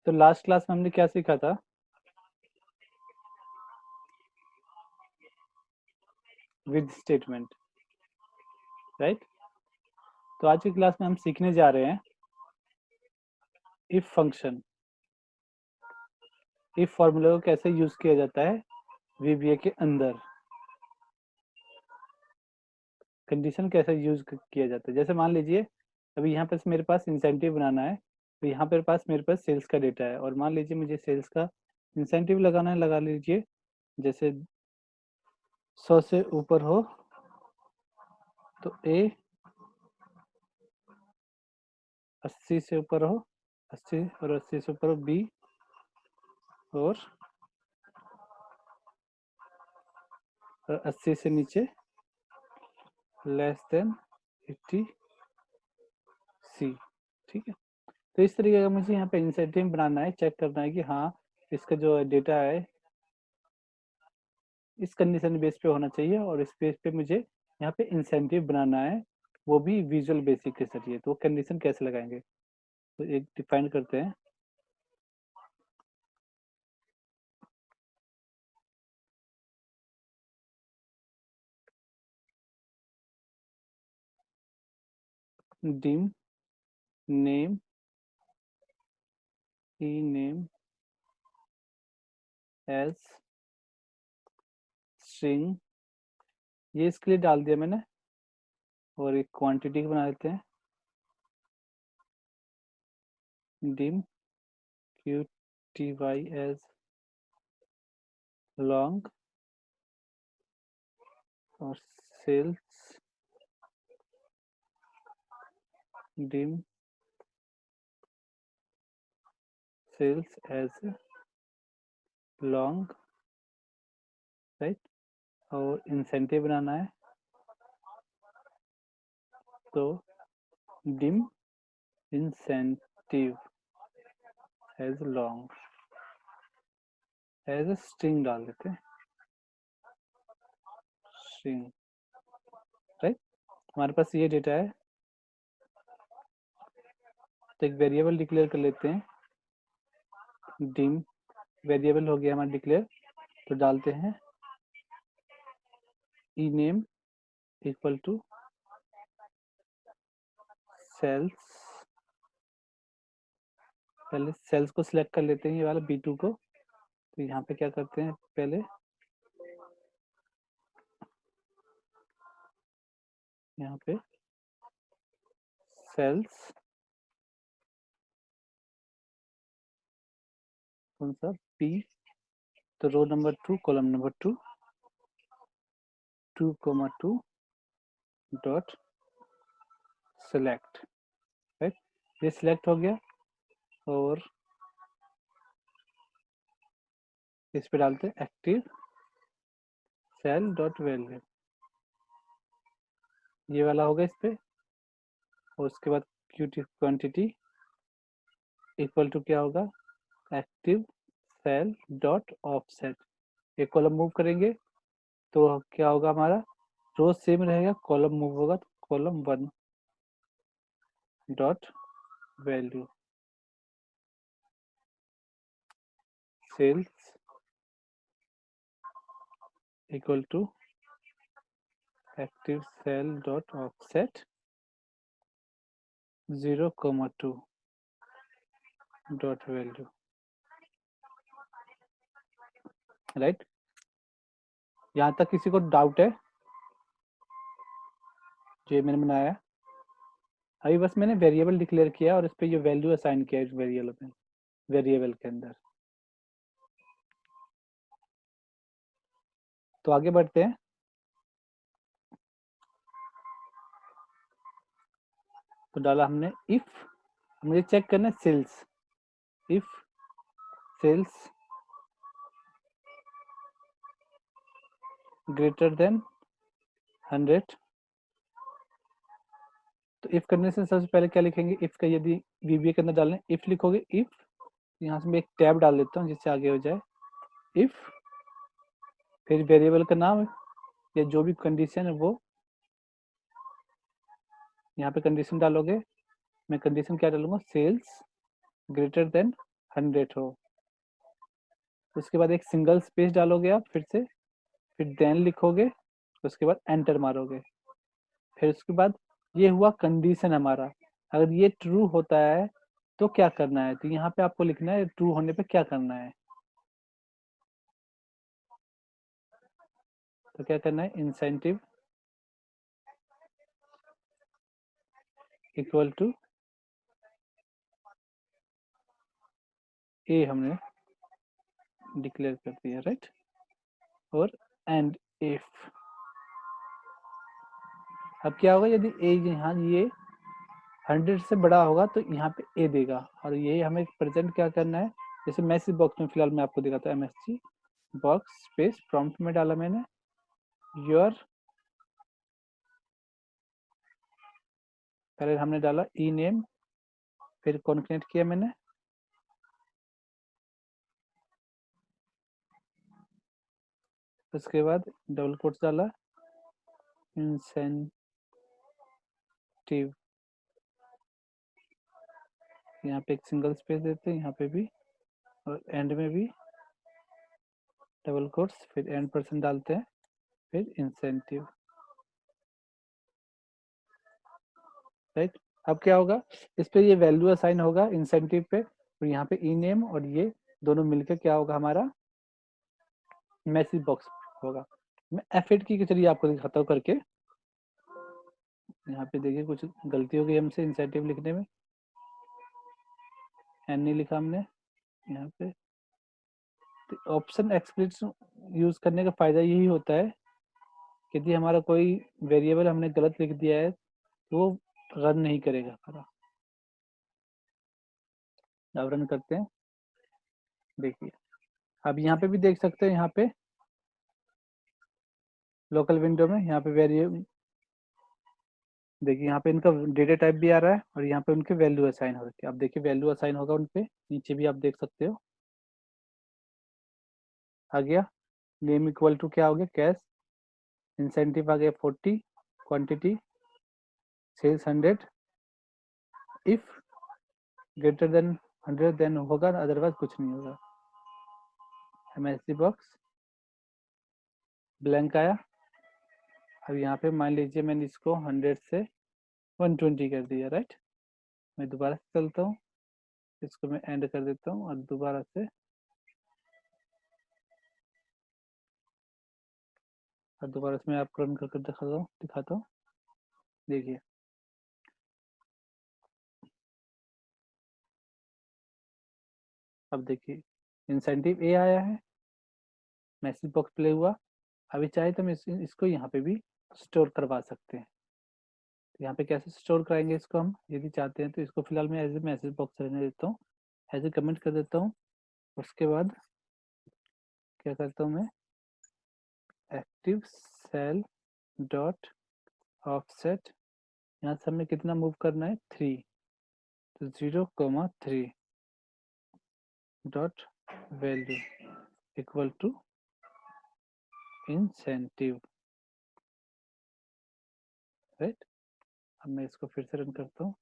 तो last class में हमने क्या सीखा था? With statement, right? तो आज की क्लास में हम सीखने जा रहे हैं इफ फंक्शन। इफ फॉर्मूला को कैसे यूज किया जाता है वीबीए के अंदर, कंडीशन कैसे यूज किया जाता है। जैसे मान लीजिए अभी यहाँ पर मेरे पास इंसेंटिव बनाना है, तो यहाँ पर पास मेरे पास सेल्स का डेटा है, और मान लीजिए मुझे सेल्स का इंसेंटिव लगाना है, लगा लीजिए जैसे 100 से ऊपर हो तो ए, 80 से ऊपर हो 80 और 80 से ऊपर हो बी, और 80 से नीचे लेस देन 80 सी। ठीक है, तो इस तरीके का मुझे यहाँ पे इंसेंटिव बनाना है, चेक करना है कि हाँ इसका जो डेटा है इस कंडीशन बेस पे होना चाहिए, और इस बेस पे मुझे यहाँ पे इंसेंटिव बनाना है, वो भी विजुअल बेसिक के जरिए। तो कंडीशन कैसे लगाएंगे, तो एक डिफाइन करते हैं डिम नेम ई नेम एज स्ट्रिंग, ये इसके लिए डाल दिया मैंने, और एक क्वांटिटी बना देते हैं dim Q T Y as long, और sales dim sales as long, right? और इंसेंटिव बनाना है तो dim incentive as long, as a string डाल देते हैं, स्ट्रिंग, राइट? हमारे पास ये डेटा है, तो एक वेरिएबल डिक्लेयर कर लेते हैं डिम, वेरिएबल हो गया हमारा डिक्लेयर, तो डालते हैं ई नेम इक्वल टू सेल्स, पहले सेल्स को सिलेक्ट कर लेते हैं, ये वाला B2 को। तो यहाँ पे क्या करते हैं, पहले यहाँ पे सेल्स कौन सा P, तो row number 2 column number 2 2,2 dot select, right? ये सिलेक्ट हो गया, और इस पे डालते हैं एक्टिव सेल डॉट वैल्यू, ये वाला होगा इस पे, और उसके बाद क्वांटिटी इक्वल टू क्या होगा, एक्टिव सेल डॉट ऑफसेट। एक कॉलम मूव करेंगे तो क्या होगा, हमारा रो सेम रहेगा, कॉलम मूव होगा तो column 1 dot value sales equal to active cell dot offset 0,2 dot value, right? यहाँ तक किसी को डाउट है जो मैंने बनाया है? अभी बस मैंने वेरिएबल डिक्लेयर किया और इस पे ये वैल्यू असाइन किया इस वेरिएबल के अंदर। तो आगे बढ़ते हैं। तो डाला हमने इफ, मुझे चेक करना है sales, if sales greater than 100, तो इफ करने से सबसे पहले क्या लिखेंगे, इफ का यदि वीबीए के अंदर डालना है, इफ लिखोगे इफ, यहाँ से मैं एक टैब डाल देता हूँ जिससे आगे हो जाए, इफ फिर वेरिएबल का नाम या जो भी कंडीशन है वो यहाँ पे कंडीशन डालोगे। मैं कंडीशन क्या डालूंगा, सेल्स ग्रेटर देन 100 हो। उसके बाद एक सिंगल स्पेस डालोगे आप फिर से, फिर देन लिखोगे, उसके बाद एंटर मारोगे। फिर उसके बाद ये हुआ कंडीशन हमारा। अगर ये ट्रू होता है तो क्या करना है, तो यहाँ पे आपको लिखना है ट्रू होने पे क्या करना है। तो क्या करना है, इंसेंटिव इक्वल टू ए हमने डिक्लेयर कर दिया, राइट। और एंड इफ, अब क्या होगा, यदि ए यहाँ ये 100 से बड़ा होगा तो यहाँ पे ए देगा, और ये हमें प्रेजेंट क्या करना है। जैसे मैसेज बॉक्स में फिलहाल मैं आपको दिखाता हूँ, एमएसजी बॉक्स स्पेस प्रॉम्प्ट में डाला मैंने योर, पहले हमने डाला ई नेम, फिर कॉन्केट किया मैंने, उसके बाद डबल कोट्स डाला इंसेंटिव, यहाँ पे एक सिंगल स्पेस देते हैं यहाँ पे भी, और एंड में भी डबल कोट्स, फिर एंड परसेंट डालते हैं, फिर इंसेंटिव, राइट। अब क्या होगा, इस पे ये वैल्यू असाइन होगा इंसेंटिव पे, और यहाँ पे ई नेम और ये दोनों मिलकर क्या होगा हमारा मैसेज बॉक्स होगा। मैं F8 की चलिए आपको दिखाता हूँ करके। यहाँ पे देखिए कुछ गलती हो गई हमसे इंसेंटिव लिखने में, एन नहीं लिखा हमने यहाँ पे। ऑप्शन एक्सप्लिसिट यूज करने का फायदा यही होता है, यदि हमारा कोई वेरिएबल हमने गलत लिख दिया है तो वो रन नहीं करेगा हमारा। अब रन करते हैं, देखिए अब यहाँ पे भी देख सकते हैं, यहाँ पे लोकल विंडो में यहाँ पे वेरिएबल देखिए, यहाँ पे इनका डेटा टाइप भी आ रहा है और यहाँ पे उनके वैल्यू असाइन हो रही है। अब देखिए वैल्यू असाइन होगा उनपे, नीचे भी आप देख सकते हो आ गया। नेम इक्वल टू क्या हो गया कैश, इंसेंटिव आ गया 40, quantity sales 100, if greater than 100 then होगा, अदरवाइज कुछ नहीं होगा। एमएससी बॉक्स ब्लैंक आया। अब यहाँ पे मान लीजिए मैंने इसको 100 से 120 कर दिया, राइट। मैं दोबारा से चलता हूँ, इसको मैं एंड कर देता हूँ और दोबारा से, और दोबारा से मैं आपको रन करके दिखाता हूँ। देखिए अब देखिए इंसेंटिव ए आया है, मैसेज बॉक्स प्ले हुआ। अभी चाहे तो मैं इसको यहाँ पे भी स्टोर करवा सकते हैं। तो यहाँ पे कैसे स्टोर कराएंगे इसको हम, यदि चाहते हैं तो इसको फिलहाल मैं एज ए मैसेज बॉक्स रहने देता हूँ, एज ए कमेंट कर देता हूँ। उसके बाद क्या करता हूँ मैं, एक्टिव सेल डॉट ऑफसेट, यहाँ से हमें कितना मूव करना है 3, तो 0,3 dot value equal to incentive, right. अब मैं इसको फिर से रन करता हूँ।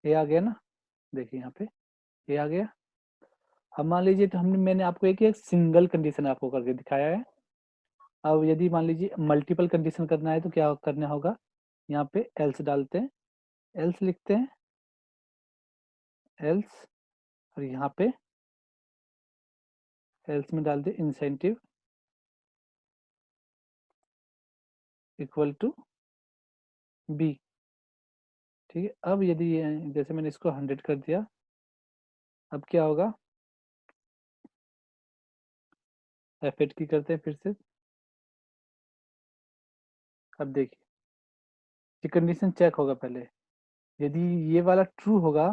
ये आ गया ना, देखिए यहाँ पे ये आ गया। अब मान लीजिए तो मैंने आपको एक सिंगल कंडीशन आपको करके दिखाया है। अब यदि मान लीजिए मल्टीपल कंडीशन करना है तो क्या करना होगा, यहाँ पे एल्स डालते हैं, एल्स लिखते हैं, एल्स, और यहाँ पे एल्स में डाल दे इंसेंटिव इक्वल टू बी, ठीक है। अब यदि जैसे मैंने इसको 100 कर दिया, अब क्या होगा, F8 की करते हैं फिर से। अब देखिए ये कंडीशन चेक होगा पहले, यदि ये वाला ट्रू होगा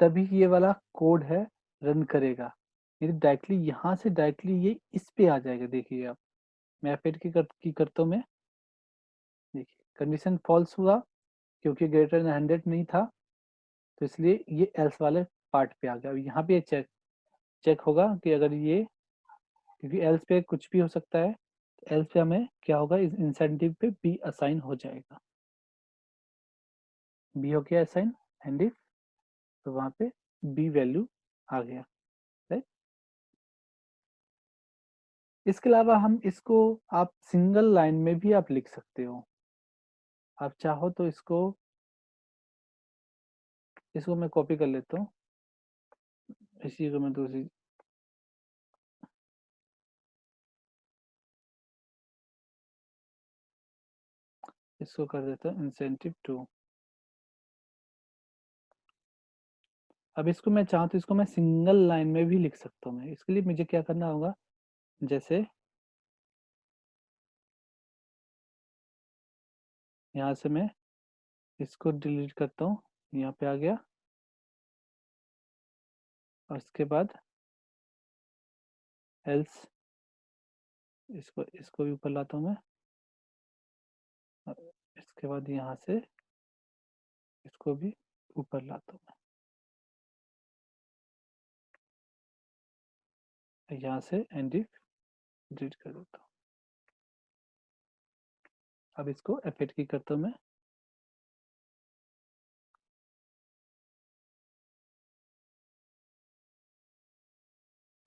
तभी ये वाला कोड है रन करेगा, यदि डायरेक्टली यहाँ से डायरेक्टली ये इस पे आ जाएगा। देखिए आप, मैं F8 की करता हूँ मैं, देखिए कंडीशन फॉल्स हुआ क्योंकि ग्रेटर देन 100 नहीं था, तो इसलिए ये एल्स वाले पार्ट पे आ गया। यहाँ पे चेक होगा कि अगर ये, क्योंकि एल्स पे कुछ भी हो सकता है, एल्स पे हमें क्या होगा, इस इंसेंटिव पे बी असाइन हो जाएगा। बी हो गया असाइन, एंड इफ, तो वहां पे बी वैल्यू आ गया, राइट। इसके अलावा हम इसको, आप सिंगल लाइन में भी आप लिख सकते हो। आप चाहो तो इसको इसको मैं कॉपी कर लेता हूँ, इसी को मैं दूसरी, इसको कर देता हूँ इंसेंटिव 2। अब इसको मैं चाहूँ तो इसको मैं सिंगल लाइन में भी लिख सकता हूँ। मैं इसके लिए मुझे क्या करना होगा, जैसे यहाँ से मैं इसको डिलीट करता हूँ, यहाँ पे आ गया, और इसके बाद एल्स, इसको भी ऊपर लाता हूँ मैं, और इसके बाद यहाँ से इसको भी ऊपर लाता हूँ मैं, यहाँ से एंड इफ डिलीट कर देता हूँ। अब इसको F8 की करता हूँ मैं।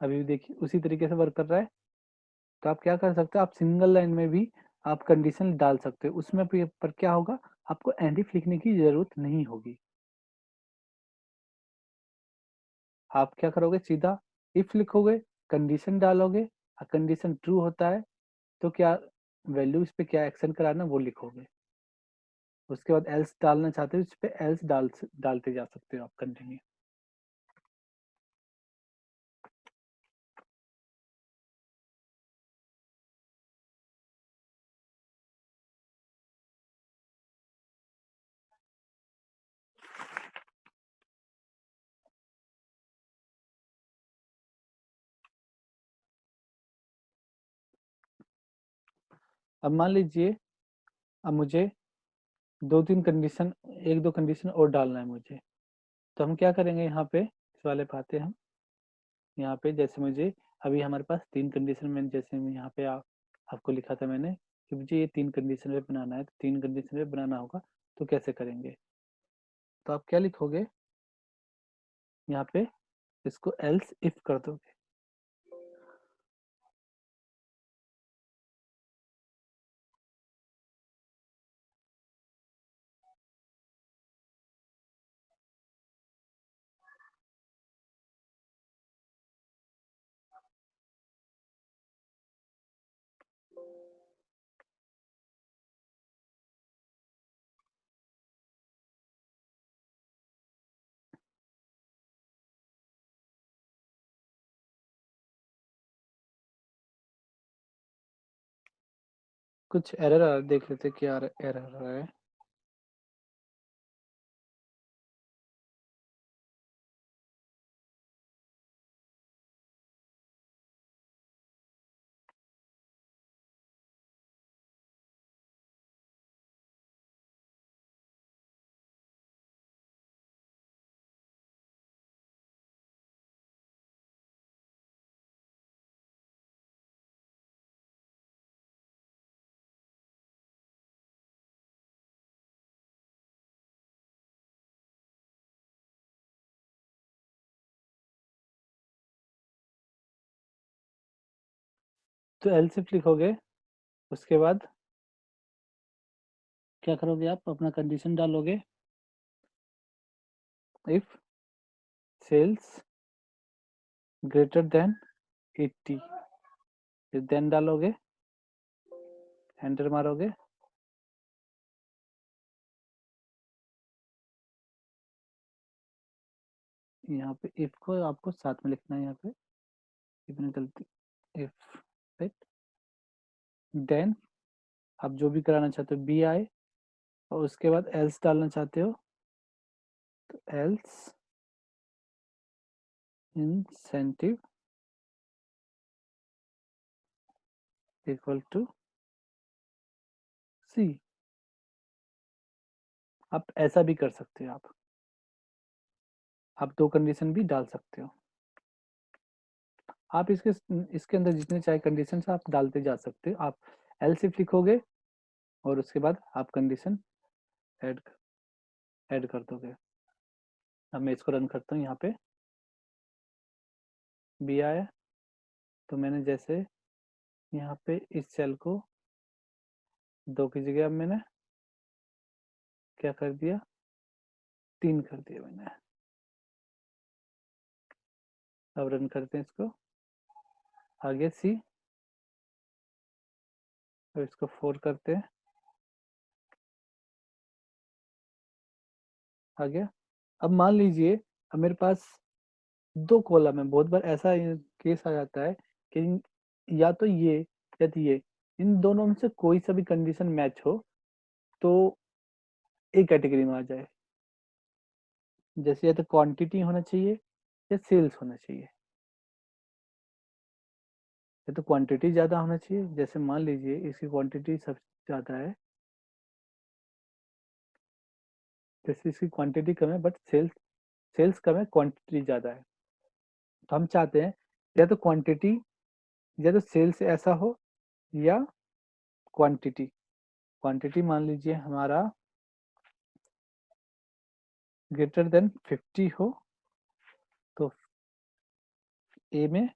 अभी भी देखिए उसी तरीके से वर्क कर रहा है। तो आप क्या कर सकते हो, आप सिंगल लाइन में भी आप कंडीशन डाल सकते हो, उसमें पर क्या होगा, आपको एंड इफ लिखने की जरूरत नहीं होगी। आप क्या करोगे, सीधा इफ लिखोगे, कंडीशन डालोगे, और कंडीशन ट्रू होता है तो क्या वैल्यू इस पे क्या एक्शन कराना वो लिखोगे। उसके बाद एल्स डालना चाहते हो इस पे एल्स डालते जा सकते हो आप, कंटिन्यू। अब मान लीजिए, अब मुझे दो तीन कंडीशन, एक दो कंडीशन और डालना है मुझे, तो हम क्या करेंगे, यहाँ पे इस वाले पे आते हैं हम। यहाँ पे जैसे मुझे, अभी हमारे पास तीन कंडीशन में, जैसे मैं यहाँ पे आपको लिखा था मैंने कि मुझे ये तीन कंडीशन पे बनाना है, तो तीन कंडीशन पे बनाना होगा, तो कैसे करेंगे, तो आप क्या लिखोगे, यहाँ पे इसको एल्स इफ कर दोगे। कुछ एरर देख लेते क्या एरर आ रहा है। तो एल्स इफ लिखोगे, उसके बाद क्या करोगे, आप अपना कंडीशन डालोगे, इफ सेल्स ग्रेटर देन 80, फिर देन डालोगे, एंटर मारोगे। यहाँ पे इफ को आपको साथ में लिखना है, यहाँ पे इतनी गलती, इफ, राइट, देन आप जो भी कराना चाहते हो बी आए, और उसके बाद एल्स डालना चाहते हो, तो एल्स इंसेंटिव इक्वल टू सी। आप ऐसा भी कर सकते हो आप। आप 2 कंडीशन भी डाल सकते हो। आप इसके अंदर जितने चाहे कंडीशन आप डालते जा सकते हो। आप एल्स इफ लिखोगे और उसके बाद आप कंडीशन ऐड ऐड कर दोगे। अब मैं इसको रन करता हूँ। यहाँ पे बी आया, तो मैंने जैसे यहाँ पे इस सेल को 2 की जगह अब मैंने क्या कर दिया, 3 कर दिया मैंने। अब रन करते हैं इसको। आगे सी, और इसको 4 करते हैं। आ गया। अब मान लीजिए अब मेरे पास 2 कॉलम है। बहुत बार ऐसा केस आ जाता है कि या तो ये या तो ये, इन दोनों में से कोई सा भी कंडीशन मैच हो तो एक कैटेगरी में आ जाए। जैसे या तो क्वांटिटी होना चाहिए या सेल्स होना चाहिए। या तो क्वांटिटी ज़्यादा होना चाहिए, जैसे मान लीजिए इसकी क्वांटिटी सबसे ज़्यादा है, जैसे इसकी क्वांटिटी कम है बट सेल्स कम है, क्वांटिटी ज़्यादा है। तो हम चाहते हैं या तो क्वांटिटी या तो सेल्स ऐसा हो या क्वांटिटी। क्वांटिटी मान लीजिए हमारा ग्रेटर देन 50 हो तो ए में,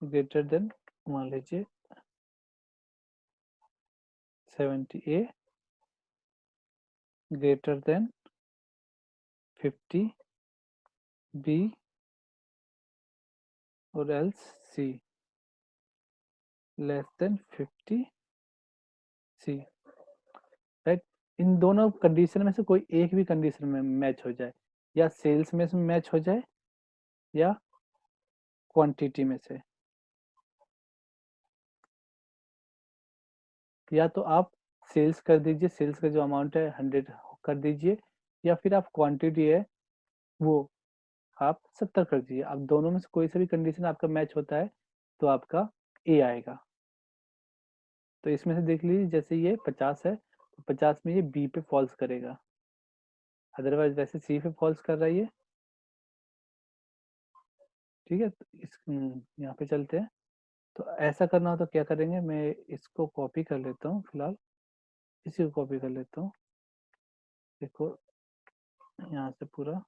ग्रेटर देन मान लीजिए 70 ए, ग्रेटर देन 50 बी, और एल्स सी, लेस देन 50 सी। राइट। इन दोनों कंडीशन में से कोई एक भी कंडीशन में मैच हो जाए, या सेल्स में से मैच हो जाए या क्वांटिटी में से। या तो आप सेल्स कर दीजिए, सेल्स का जो अमाउंट है 100 कर दीजिए, या फिर आप क्वांटिटी है वो आप 70 कर दीजिए। अब दोनों में से कोई सा भी कंडीशन आपका मैच होता है तो आपका ए आएगा। तो इसमें से देख लीजिए, जैसे ये 50 है तो 50 में ये बी पे फॉल्स करेगा, अदरवाइज वैसे सी पे फॉल्स कर रहा है ये। ठीक है, तो यहाँ पे चलते हैं। तो ऐसा करना हो तो क्या करेंगे, मैं इसको कॉपी कर लेता हूँ फिलहाल, इसी को कॉपी कर लेता हूँ। देखो यहाँ से पूरा,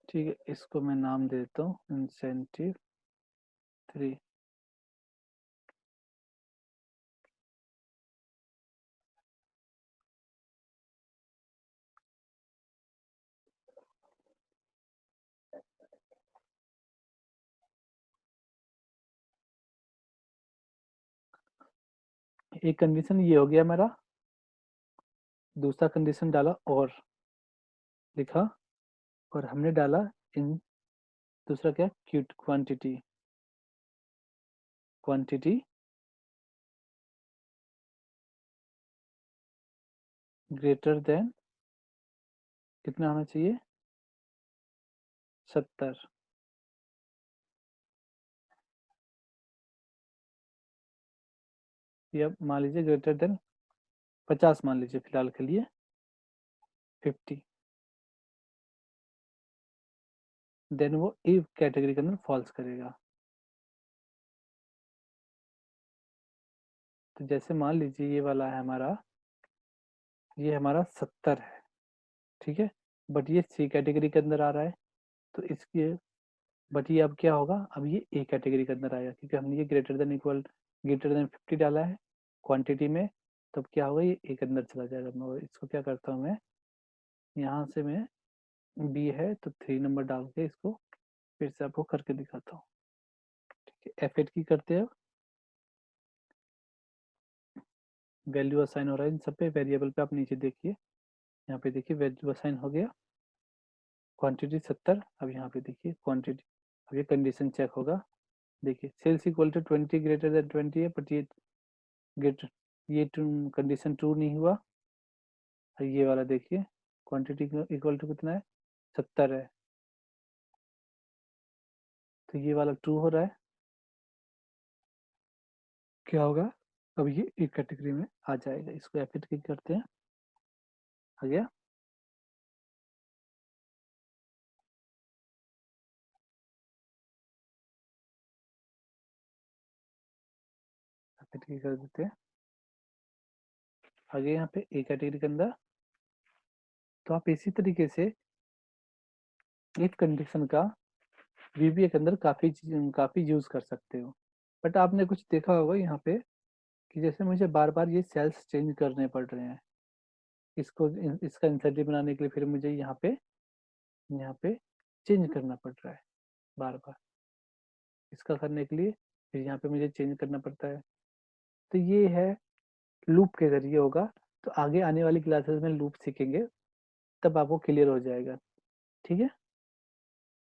ठीक है, इसको मैं नाम देता हूँ इंसेंटिव 3। एक कंडीशन ये हो गया मेरा। दूसरा कंडीशन डाला और लिखा, और हमने डाला इन, दूसरा क्या, cute quantity, quantity greater than कितना होना चाहिए, 70। या मान लीजिए ग्रेटर देन 50, मान लीजिए फिलहाल के लिए 50, देन वो ए कैटेगरी के अंदर फॉल्स करेगा। तो जैसे मान लीजिए ये वाला है हमारा, ये हमारा 70 है, ठीक है, बट ये सी कैटेगरी के अंदर आ रहा है। तो इसकी, बट ये अब क्या होगा, अब ये ए कैटेगरी के अंदर आएगा क्योंकि हमने ये ग्रेटर देन 50 डाला है क्वांटिटी में। तब क्या होगा, ये ए के अंदर चला जाएगा। मैं इसको क्या करता हूँ, मैं यहाँ से मैं बी है तो 3 नंबर डाल के इसको फिर से आपको करके दिखाता हूँ। ठीक है, F8 की करते हैं। वैल्यू असाइन हो रहा है इन सब पे, वेरिएबल पे आप नीचे देखिए, यहाँ पे देखिए वैल्यू असाइन हो गया, क्वांटिटी 70। अब यहाँ पे देखिए क्वांटिटी, अब ये कंडीशन चेक होगा। देखिए sales equal to 20 greater than 20 है, बट ये ग्रेटर, ये कंडीशन ट्रू नहीं हुआ। ये वाला देखिए क्वांटिटी इक्वल टू कितना है, 70 है, तो ये वाला ट्रू हो रहा है। क्या होगा, अब ये एक कैटेगरी में आ जाएगा। इसको F8 क्लिक करते हैं, आ गया। F8 क्लिक कर देते हैं, आ गया यहाँ पे ए कैटेगरी के अंदर। तो आप इसी तरीके से इफ कंडीशन का VBA के अंदर काफी यूज कर सकते हो। बट आपने कुछ देखा होगा यहाँ पे कि जैसे मुझे बार बार ये सेल्स चेंज करने पड़ रहे हैं, इसका इंसेंटिव बनाने के लिए फिर मुझे यहाँ पे चेंज करना पड़ रहा है बार बार। इसका करने के लिए फिर यहाँ पे मुझे चेंज करना पड़ता है। तो ये है, लूप के जरिए होगा। तो आगे आने वाली क्लासेस में लूप सीखेंगे, तब आपको क्लियर हो जाएगा। ठीक है।